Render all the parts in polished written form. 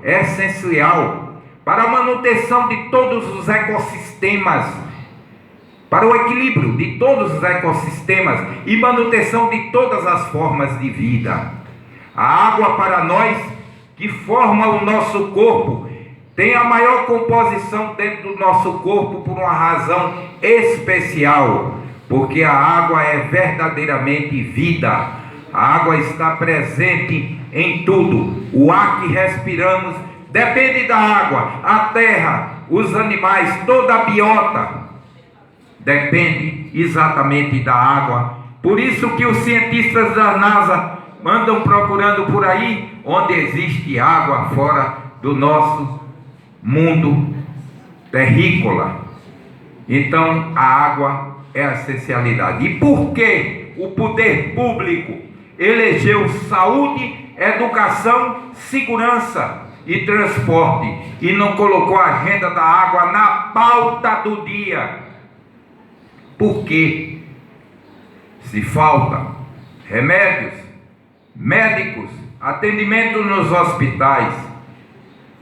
é essencial para a manutenção de todos os ecossistemas, para o equilíbrio de todos os ecossistemas e manutenção de todas as formas de vida. A água, para nós, que forma o nosso corpo, tem a maior composição dentro do nosso corpo por uma razão especial, porque a água é verdadeiramente vida. A água está presente em tudo. O ar que respiramos depende da água. A terra, os animais, toda a biota depende exatamente da água. Por isso que os cientistas da NASA andam procurando por aí onde existe água fora do nosso mundo terrícola. Então a água é a essencialidade. E por que o poder público elegeu saúde, educação, segurança e transporte e não colocou a agenda da água na pauta do dia? Porque se falta remédios, médicos, atendimento nos hospitais,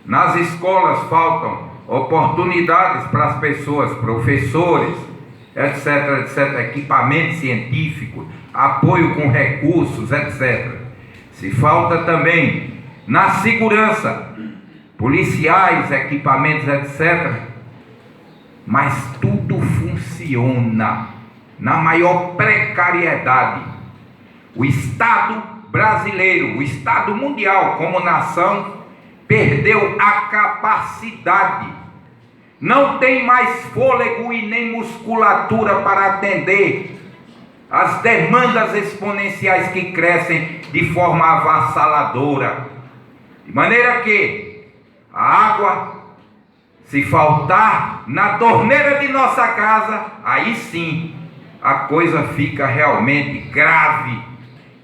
nas escolas faltam oportunidades para as pessoas, professores, etc, etc, equipamento científico, apoio com recursos, etc. Se falta também na segurança, policiais, equipamentos, etc. Mas tudo funciona na maior precariedade. O Estado brasileiro, o Estado mundial como nação, perdeu a capacidade. Não tem mais fôlego e nem musculatura para atender as demandas exponenciais que crescem de forma avassaladora. De maneira que a água, se faltar na torneira de nossa casa, aí sim a coisa fica realmente grave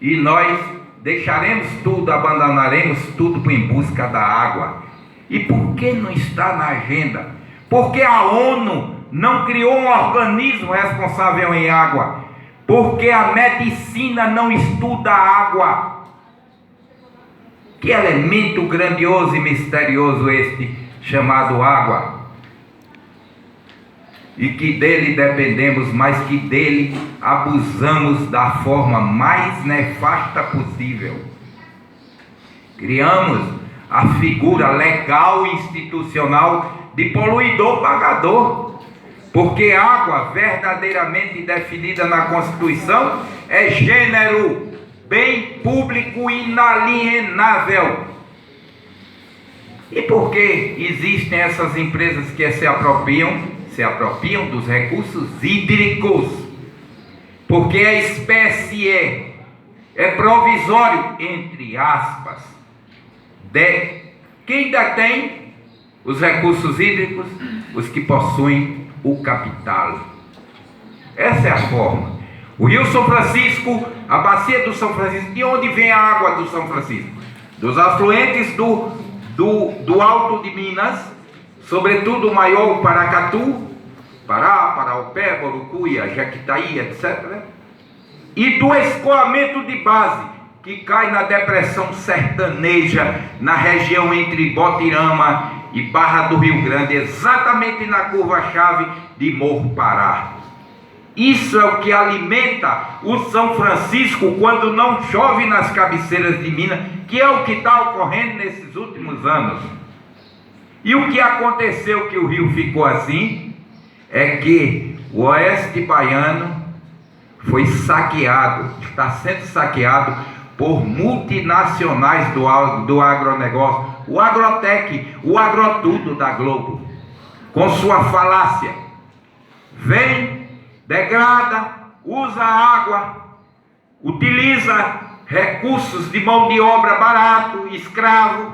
e nós deixaremos tudo, abandonaremos tudo em busca da água. E por que não está na agenda? Porque a ONU não criou um organismo responsável em água. Porque a medicina não estuda a água. Que elemento grandioso e misterioso este chamado água, e que dele dependemos, mas que dele abusamos da forma mais nefasta possível. Criamos a figura legal e institucional de poluidor pagador, porque água, verdadeiramente definida na Constituição, é gênero, bem público inalienável. E por que existem essas empresas que se apropriam dos recursos hídricos? Porque a espécie é provisório, entre aspas, de quem detém os recursos hídricos, os que possuem o capital. Essa é a forma. O Rio São Francisco, a bacia do São Francisco, de onde vem a água do São Francisco? Dos afluentes do Alto de Minas, sobretudo o maior, o Paracatu, Pará, Paraupé, Borucuia, Jequitaí, etc. E do escoamento de base, que cai na depressão sertaneja, na região entre Botirama e Barra do Rio Grande, exatamente na curva-chave de Morro Pará. Isso é o que alimenta o São Francisco quando não chove nas cabeceiras de Minas, que é o que está ocorrendo nesses últimos anos. E o que aconteceu que o rio ficou assim é que o oeste baiano foi saqueado, está sendo saqueado por multinacionais do agronegócio, o Agrotec, o Agrotudo da Globo, com sua falácia. Vem, degrada, usa água, utiliza recursos de mão de obra barato, escravo,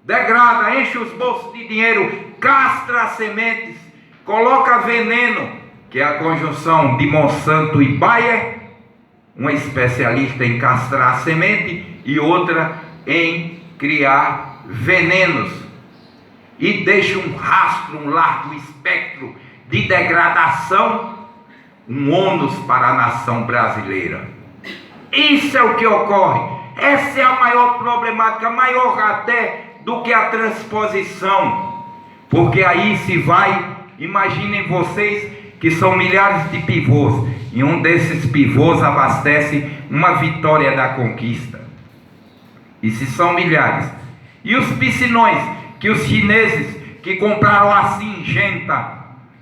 degrada, enche os bolsos de dinheiro, castra as sementes, coloca veneno, que é a conjunção de Monsanto e Bayer, uma especialista em castrar a semente e outra em criar venenos, e deixa um rastro, um largo espectro de degradação, um ônus para a nação brasileira. Isso é o que ocorre. Essa é a maior problemática, maior até do que a transposição, porque aí se vai, imaginem vocês que são milhares de pivôs, e um desses pivôs abastece uma Vitória da Conquista, e se são milhares, e os piscinões que os chineses que compraram a Singenta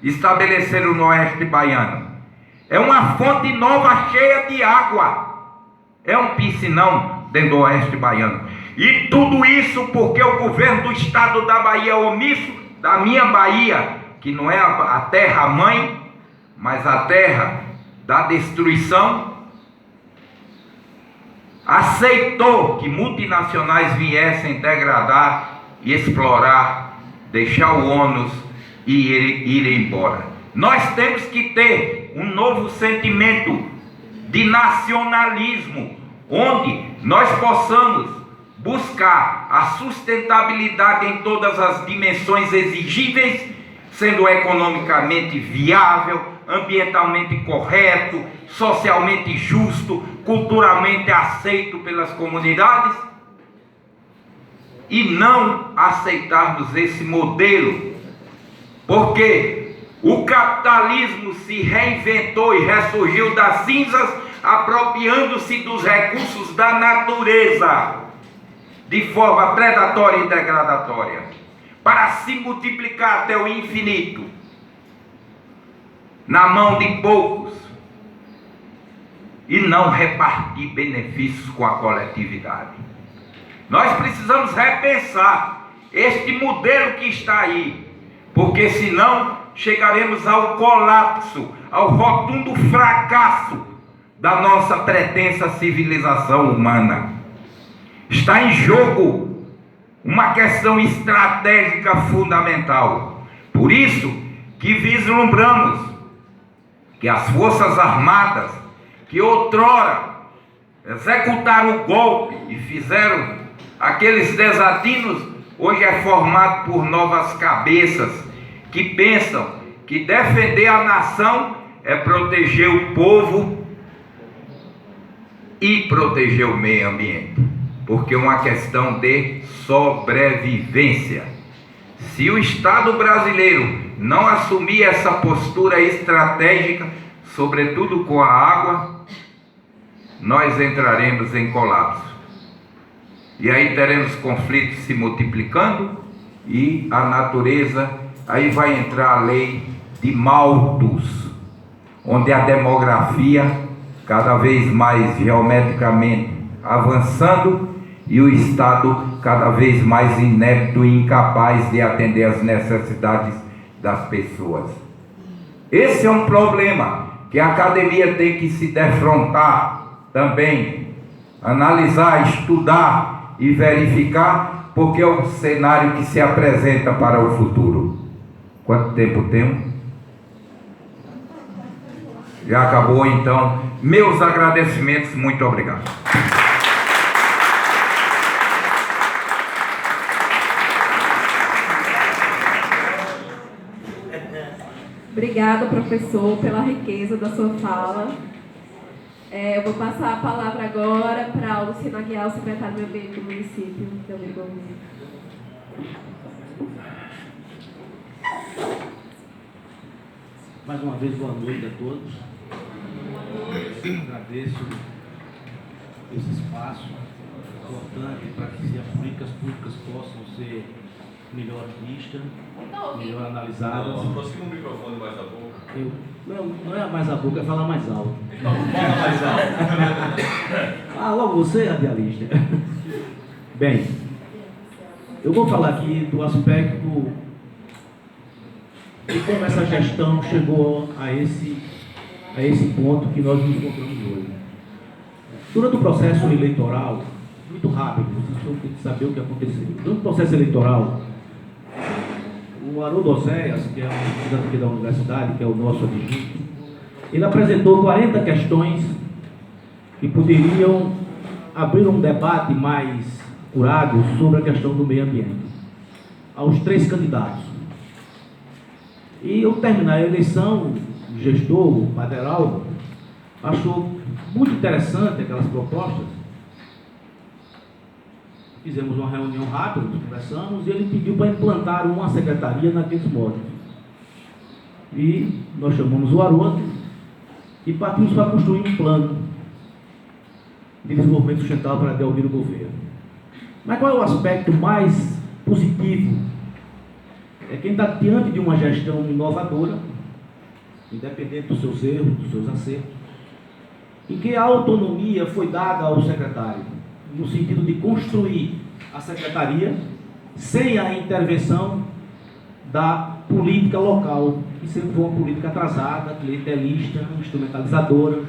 estabeleceram no oeste baiano, é uma fonte nova cheia de água, é um piscinão dentro do oeste baiano. E tudo isso porque o governo do estado da Bahia é omisso, da minha Bahia, que não é a terra mãe, mas a terra da destruição, aceitou que multinacionais viessem degradar e explorar, deixar o ônus e ir embora. Nós temos que ter um novo sentimento de nacionalismo, onde nós possamos buscar a sustentabilidade em todas as dimensões exigíveis, sendo economicamente viável, ambientalmente correto, socialmente justo, culturalmente aceito pelas comunidades, e não aceitarmos esse modelo, porque o capitalismo se reinventou e ressurgiu das cinzas, apropriando-se dos recursos da natureza de forma predatória e degradatória, para se multiplicar até o infinito na mão de poucos e não repartir benefícios com a coletividade. Nós precisamos repensar este modelo que está aí, porque senão chegaremos ao colapso, ao rotundo fracasso da nossa pretensa civilização humana. Está em jogo uma questão estratégica fundamental. Por isso que vislumbramos que as Forças Armadas, que outrora executaram o golpe e fizeram aqueles desatinos, hoje é formado por novas cabeças que pensam que defender a nação é proteger o povo e proteger o meio ambiente, porque é uma questão de sobrevivência. Se o Estado brasileiro não assumir essa postura estratégica, sobretudo com a água, nós entraremos em colapso. E aí teremos conflitos se multiplicando e a natureza, aí vai entrar a lei de Malthus, onde a demografia cada vez mais geometricamente avançando e o Estado cada vez mais inepto e incapaz de atender às necessidades das pessoas. Esse é um problema que a academia tem que se defrontar também, analisar, estudar e verificar, porque é um cenário que se apresenta para o futuro. Quanto tempo temos? Já acabou, então. Meus agradecimentos, muito obrigado. Obrigada, professor, pela riqueza da sua fala. Eu vou passar a palavra agora para a Luciana Aguiar, secretária do Meio Ambiente do município de Alagoas. Mais uma vez, boa noite a todos. Agradeço esse espaço importante para que as políticas públicas possam ser melhor vistas, melhor analisadas. Não, aproxima o microfone mais da boca. Não é mais a boca, é falar mais alto. Então, fala mais alto. Logo você, radialista. Bem, eu vou falar aqui do aspecto de como essa gestão chegou a esse ponto que nós nos encontramos hoje. Durante o processo eleitoral, muito rápido, vocês têm que saber o que aconteceu. Durante o processo eleitoral, o Haroldo Oséias, que é um estudante aqui da universidade, que é o nosso adjunto, ele apresentou 40 questões que poderiam abrir um debate mais curado sobre a questão do meio ambiente, aos 3 candidatos. E ao terminar a eleição, o gestor, o Paderaldo, achou muito interessante aquelas propostas fizemos uma reunião rápida, conversamos, e ele pediu para implantar uma secretaria naqueles moldes. E nós chamamos o Haroldo e partimos para construir um plano de desenvolvimento sustentável para Delmiro Gouveia. Mas qual é o aspecto mais positivo? É quem está diante de uma gestão inovadora, independente dos seus erros, dos seus acertos, em que a autonomia foi dada ao secretário, no sentido de construir a secretaria sem a intervenção da política local, que sempre foi uma política atrasada, clientelista, instrumentalizadora,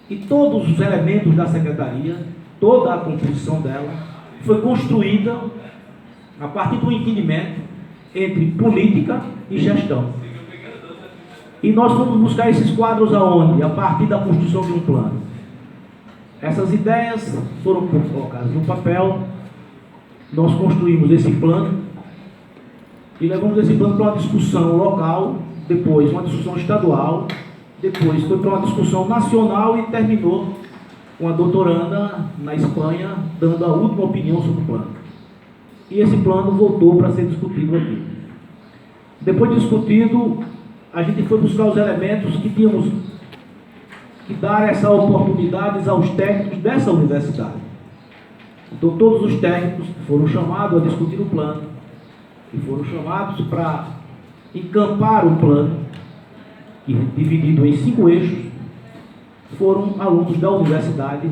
e todos os elementos da secretaria, toda a composição dela, foi construída a partir do entendimento entre política e gestão. E nós fomos buscar esses quadros aonde? A partir da construção de um plano. Essas ideias foram colocadas no papel, nós construímos esse plano e levamos esse plano para uma discussão local, depois uma discussão estadual, depois foi para uma discussão nacional e terminou com a doutoranda na Espanha dando a última opinião sobre o plano. E esse plano voltou para ser discutido aqui. Depois de discutido, a gente foi buscar os elementos que tínhamos que dar essa oportunidade aos técnicos dessa universidade. Então todos os técnicos foram chamados a discutir o plano e foram chamados para encampar o plano, que dividido em 5 eixos, foram alunos da universidade,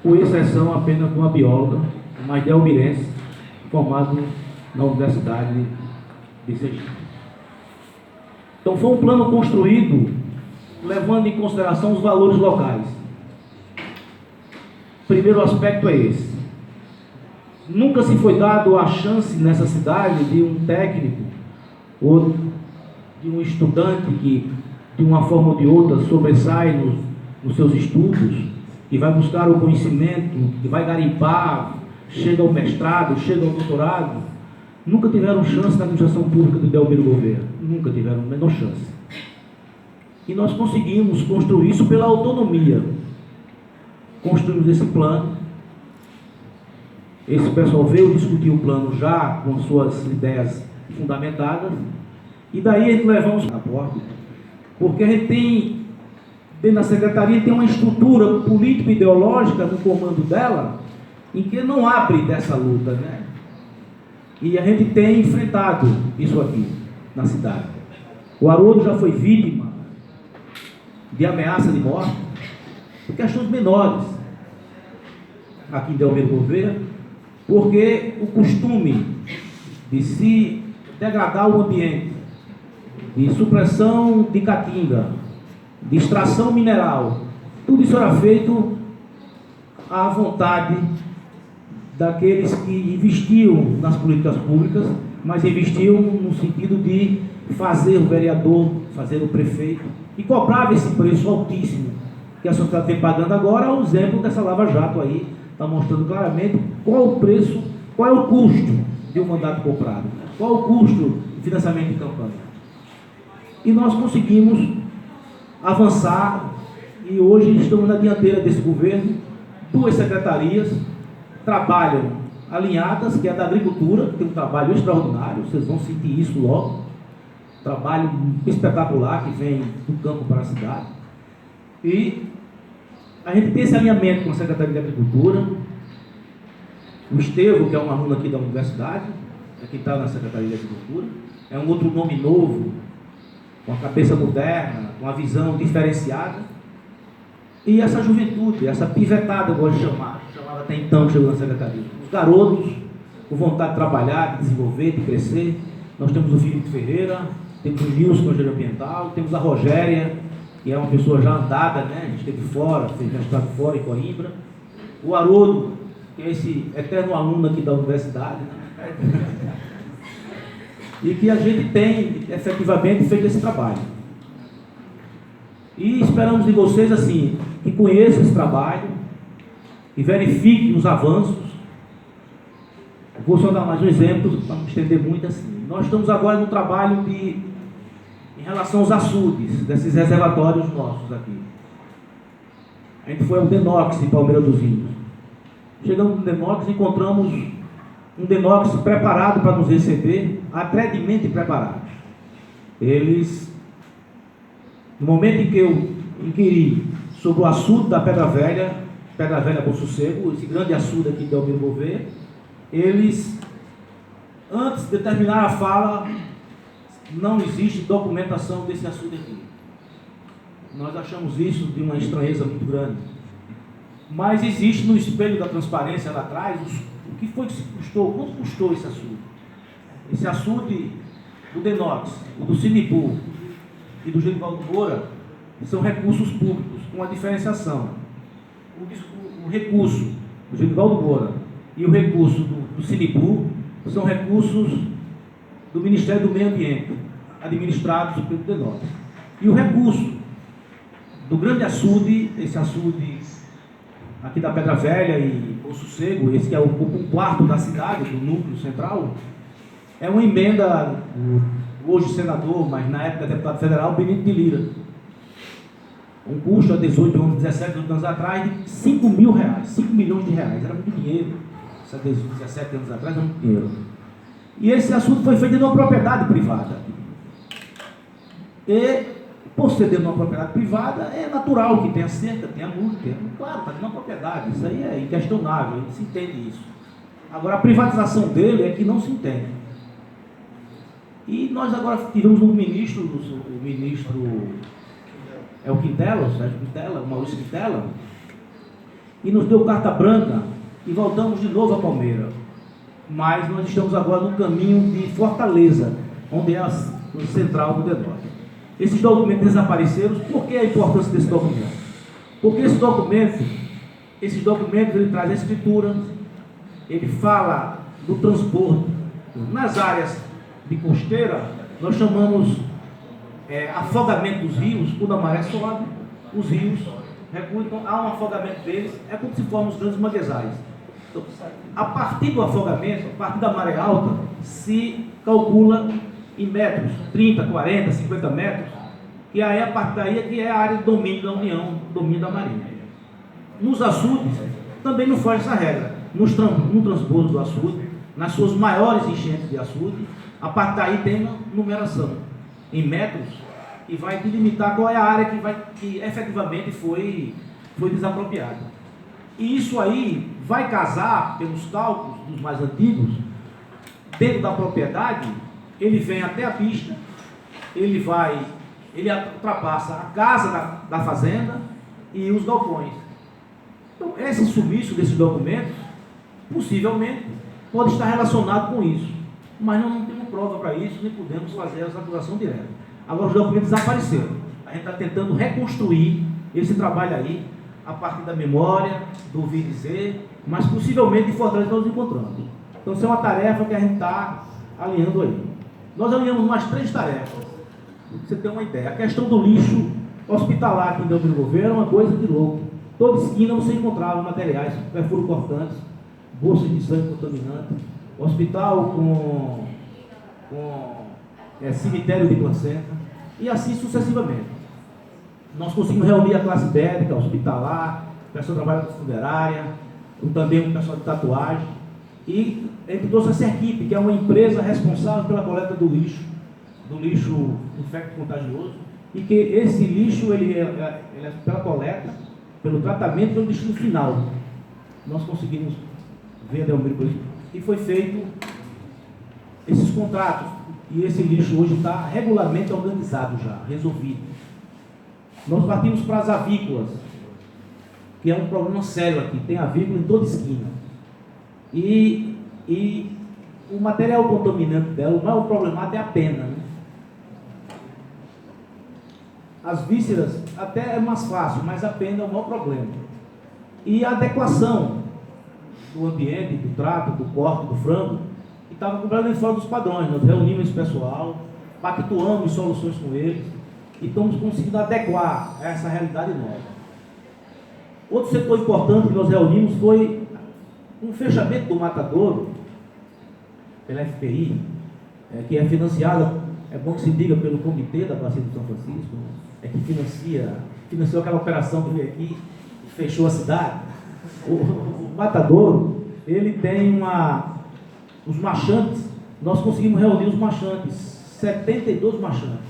com exceção apenas de uma bióloga, uma delmirense, formado na Universidade de Sergipe. Então foi um plano construído levando em consideração os valores locais. O primeiro aspecto é esse. Nunca se foi dado a chance nessa cidade de um técnico ou de um estudante que, de uma forma ou de outra, sobressai nos seus estudos, que vai buscar o conhecimento, que vai garimpar, chega ao mestrado, chega ao doutorado. Nunca tiveram chance na administração pública do Delmiro Gouveia. Nunca tiveram a menor chance. E nós conseguimos construir isso pela autonomia. Construímos esse plano. Esse pessoal veio discutir o plano já com suas ideias fundamentadas. E daí a gente levamos a porta, porque a gente tem, dentro da secretaria, tem uma estrutura político-ideológica no comando dela, em que não abre dessa luta, né? E a gente tem enfrentado isso aqui na cidade. O Haroldo já foi vítima de ameaça de morte por questões menores aqui em Delmiro Gouveia, porque o costume de se degradar o ambiente, de supressão de caatinga, de extração mineral, tudo isso era feito à vontade daqueles que investiam nas políticas públicas, mas investiam no sentido de fazer o vereador, fazer o prefeito, e cobrava esse preço altíssimo que a sociedade vem pagando agora. O exemplo dessa Lava Jato aí está mostrando claramente qual o preço, qual é o custo de um mandato comprado, qual o custo de financiamento de campanha. E nós conseguimos avançar e hoje estamos na dianteira desse governo. 2 secretarias trabalham alinhadas, que é a da agricultura, que tem um trabalho extraordinário, vocês vão sentir isso logo, trabalho espetacular que vem do campo para a cidade. E a gente tem esse alinhamento com a Secretaria de Agricultura. O Estevão, que é um aluno aqui da universidade, é que está na Secretaria de Agricultura, é um outro nome novo, com a cabeça moderna, com a visão diferenciada. E essa juventude, essa pivetada, eu gosto de chamava até então, chegou na Secretaria. Os garotos, com vontade de trabalhar, de desenvolver, de crescer. Nós temos o Felipe Ferreira, temos o Nilson, que é engenheiro ambiental, temos a Rogéria, que é uma pessoa já andada, né? A gente esteve fora, fez mestrado fora em Coimbra. O Haroldo, que é esse eterno aluno aqui da universidade, né? E que a gente tem efetivamente feito esse trabalho. E esperamos de vocês, assim, que conheçam esse trabalho e verifiquem os avanços. Vou só dar mais um exemplo, para não estender muito assim. Nós estamos agora no trabalho em relação aos açudes, desses reservatórios nossos aqui. A gente foi ao Denox, em Palmeira dos Índios. Chegamos no Denox, encontramos um Denox preparado para nos receber, atreidamente preparado. Eles, no momento em que eu inquiri sobre o açude da Pedra Velha Bom Sossego, esse grande açude aqui de Delmiro Gouveia, eles, antes de terminar a fala, não existe documentação desse açude aqui. Nós achamos isso de uma estranheza muito grande. Mas existe no espelho da transparência lá atrás o que foi que se custou, quanto custou esse açude? Esse açude do Denox, o do Sinipu e do Genivaldo Moura são recursos públicos, com a diferenciação. O recurso do Genivaldo Moura e o recurso do Sinipu são recursos do Ministério do Meio Ambiente, administrados pelo Denox. E o recurso do grande açude, esse açude aqui da Pedra Velha e Bom Sossego, esse que ocupa um quarto da cidade, do núcleo central, é uma emenda do hoje senador, mas na época deputado federal, Benito de Lira. Um custo há 18 anos, 17 anos atrás, de 5 mil reais, 5 milhões de reais. Era muito dinheiro. Isso há 17 anos atrás era muito dinheiro. E esse assunto foi feito de uma propriedade privada. E, por ser de uma propriedade privada, é natural que tenha cerca, tenha multa. Claro, está de uma propriedade. Isso aí é inquestionável, se entende isso. Agora, a privatização dele é que não se entende. E nós agora tivemos um ministro, o ministro é o Quintela, o Sérgio Quintela, o Maurício Quintela, e nos deu carta branca e voltamos de novo a Palmeira. Mas nós estamos agora no caminho de Fortaleza, onde é a central do Denox. Esses documentos desapareceram. Por que a importância desse documento? Porque esses documentos ele traz a escritura, ele fala do transporte. Nas áreas de costeira, nós chamamos afogamento dos rios. Quando a maré sobe, os rios recuam, então há um afogamento deles, é como se formam os grandes manguezais. Então, a partir do afogamento, a partir da maré alta, se calcula em metros, 30, 40, 50 metros, e aí a partir daí é que é a área de domínio da União, domínio da Marinha. Nos açudes, também não foge essa regra. No transbordo do açude, nas suas maiores enchentes de açude, a partir daí tem uma numeração em metros e vai delimitar qual é a área que efetivamente foi desapropriada. E isso aí vai casar, pelos cálculos dos mais antigos, dentro da propriedade, ele vem até a pista, ele ultrapassa a casa da fazenda e os galpões. Então, esse sumiço desses documentos, possivelmente, pode estar relacionado com isso, mas não temos prova para isso, nem podemos fazer essa acusação direta. Agora, os documentos desapareceram. A gente está tentando reconstruir esse trabalho aí, a partir da memória, do ouvir dizer, mas possivelmente em Fortaleza nós nos encontramos. Então, isso é uma tarefa que a gente está alinhando aí. Nós alinhamos mais 3 tarefas, para você ter uma ideia. A questão do lixo hospitalar aqui em Delmiro Gouveia era uma coisa de louco. Toda esquina você encontrava materiais, perfuro cortantes, bolsas de sangue contaminante, hospital com cemitério de placenta, e assim sucessivamente. Nós conseguimos reunir a classe médica, hospitalar, o pessoal que trabalha com funerária, também o pessoal de tatuagem, e a gente trouxe essa equipe, que é uma empresa responsável pela coleta do lixo infecto-contagioso, e que esse lixo ele é pela coleta, pelo tratamento, pelo destino final. Nós conseguimos ver Delmiro, e foi feito esses contratos, e esse lixo hoje está regularmente organizado já, resolvido. Nós partimos para as avícolas, que é um problema sério aqui, tem avícola em toda esquina. E o material contaminante dela, o maior problemático é a pena, né? As vísceras até é mais fácil, mas a pena é o maior problema. E a adequação do ambiente, do trato, do corte, do frango, que estava completamente fora dos padrões. Nós reunimos esse pessoal, pactuamos soluções com eles e estamos conseguindo adequar a essa realidade nova. Outro setor importante que nós reunimos foi um fechamento do matadouro pela FPI, que é financiada, é bom que se diga, pelo Comitê da Bacia de São Francisco, que financiou aquela operação que veio aqui e fechou a cidade. matadouro, ele tem os machantes, nós conseguimos reunir os machantes, 72 machantes,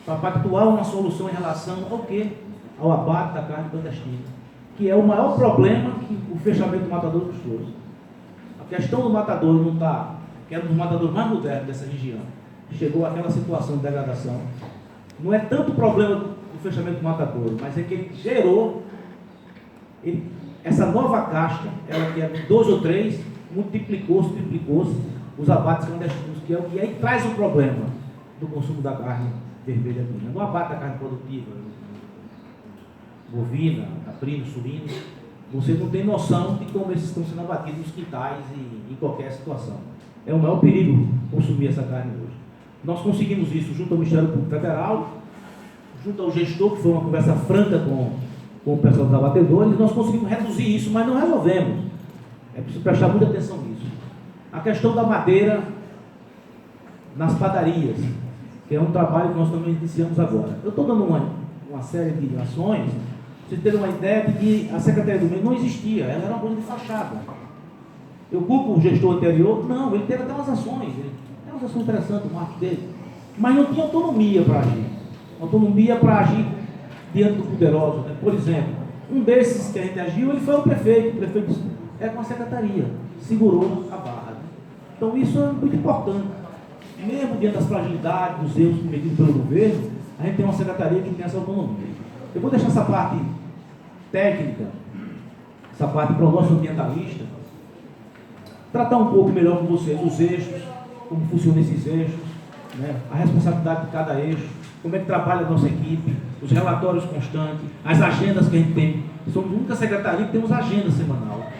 para pactuar uma solução em relação ao quê? Ao abate da carne clandestina, que é o maior problema que o fechamento do matadouro nos trouxe. A questão do matadouro não está, que era um dos matadouros mais modernos dessa região, chegou àquela situação de degradação. Não é tanto o problema do fechamento do matadouro, mas é que ele gerou, essa nova casta, ela que é 2 ou 3, multiplicou-se, triplicou-se os abates clandestinos, que é o que aí traz o problema do consumo da carne vermelha aqui. No abate da carne produtiva, bovina, caprino, suíno, você não tem noção de como esses estão sendo abatidos nos quintais e em qualquer situação. É o maior perigo consumir essa carne hoje. Nós conseguimos isso junto ao Ministério Público Federal, junto ao gestor, que foi uma conversa franca com o pessoal dos abatedores, nós conseguimos reduzir isso, mas não resolvemos. É preciso prestar muita atenção nisso. A questão da madeira nas padarias, que é um trabalho que nós também iniciamos agora. Eu estou dando uma série de ações, para vocês terem uma ideia de que a Secretaria do Meio não existia, ela era uma coisa de fachada. Eu culpo o gestor anterior? Não, ele teve até umas ações, umas ações interessantes, o marco dele, mas não tinha autonomia para agir. Autonomia para agir diante do poderoso, né? Por exemplo, um desses que a gente agiu, ele foi o prefeito disse, é com a secretaria, segurou a barra. Né? Então isso é muito importante. Mesmo diante das fragilidades, dos erros cometidos pelo governo, a gente tem uma secretaria que tem essa autonomia. Eu vou deixar essa parte técnica, essa parte para o nosso ambientalista, tratar um pouco melhor com vocês os eixos, como funcionam esses eixos, né? A responsabilidade de cada eixo, como é que trabalha a nossa equipe, os relatórios constantes, as agendas que a gente tem. Somos a única secretaria que temos agenda semanal.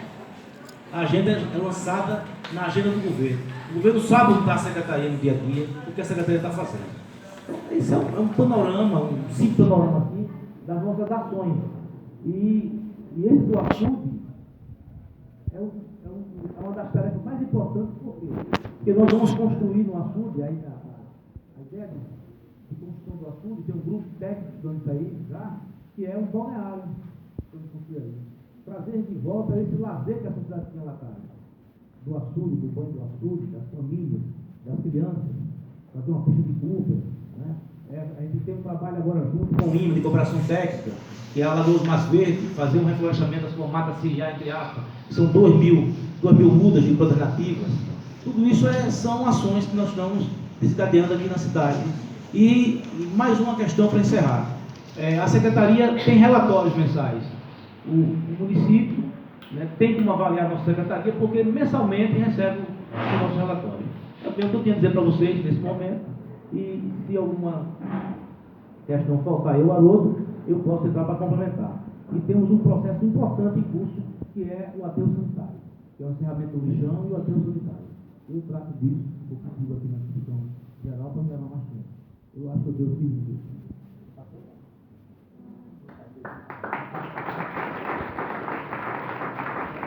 A agenda é lançada na agenda do governo. O governo sabe o que está a secretaria no dia a dia, o que a secretaria está fazendo. Então, esse é um panorama, um simples panorama aqui das nossas ações. E esse do açude é uma das tarefas mais importantes, porque nós vamos construir no açude, aí a ideia de construção do açude, tem um grupo técnico estudando isso aí já, que é um balneário. Trazer de volta esse lazer que a sociedade tinha lá atrás. Do açude, do banho do açude, das famílias, das crianças, fazer uma pista de Cooper, né? A gente tem um trabalho agora junto com o IMA de cooperação técnica, que é a Lagoa do Mas Verde, fazer um reflorestamento das formatas ciliar, entre aspas, que são 2.000 mudas de plantas nativas. Tudo isso são ações que nós estamos desencadeando aqui na cidade. E mais uma questão para encerrar. A Secretaria tem relatórios mensais. O município, né, tem como avaliar a nossa secretaria, porque mensalmente recebe o nosso relatório. É o que eu tinha a dizer para vocês nesse momento, e se alguma questão faltar eu, Haroldo, eu posso entrar para complementar. E temos um processo importante em curso, que é o aterro sanitário, que é o encerramento do lixão e o aterro sanitário. Eu trato disso, porque eu estive aqui na discussão geral para me levar mais tempo. Eu acho que eu devo pedir isso.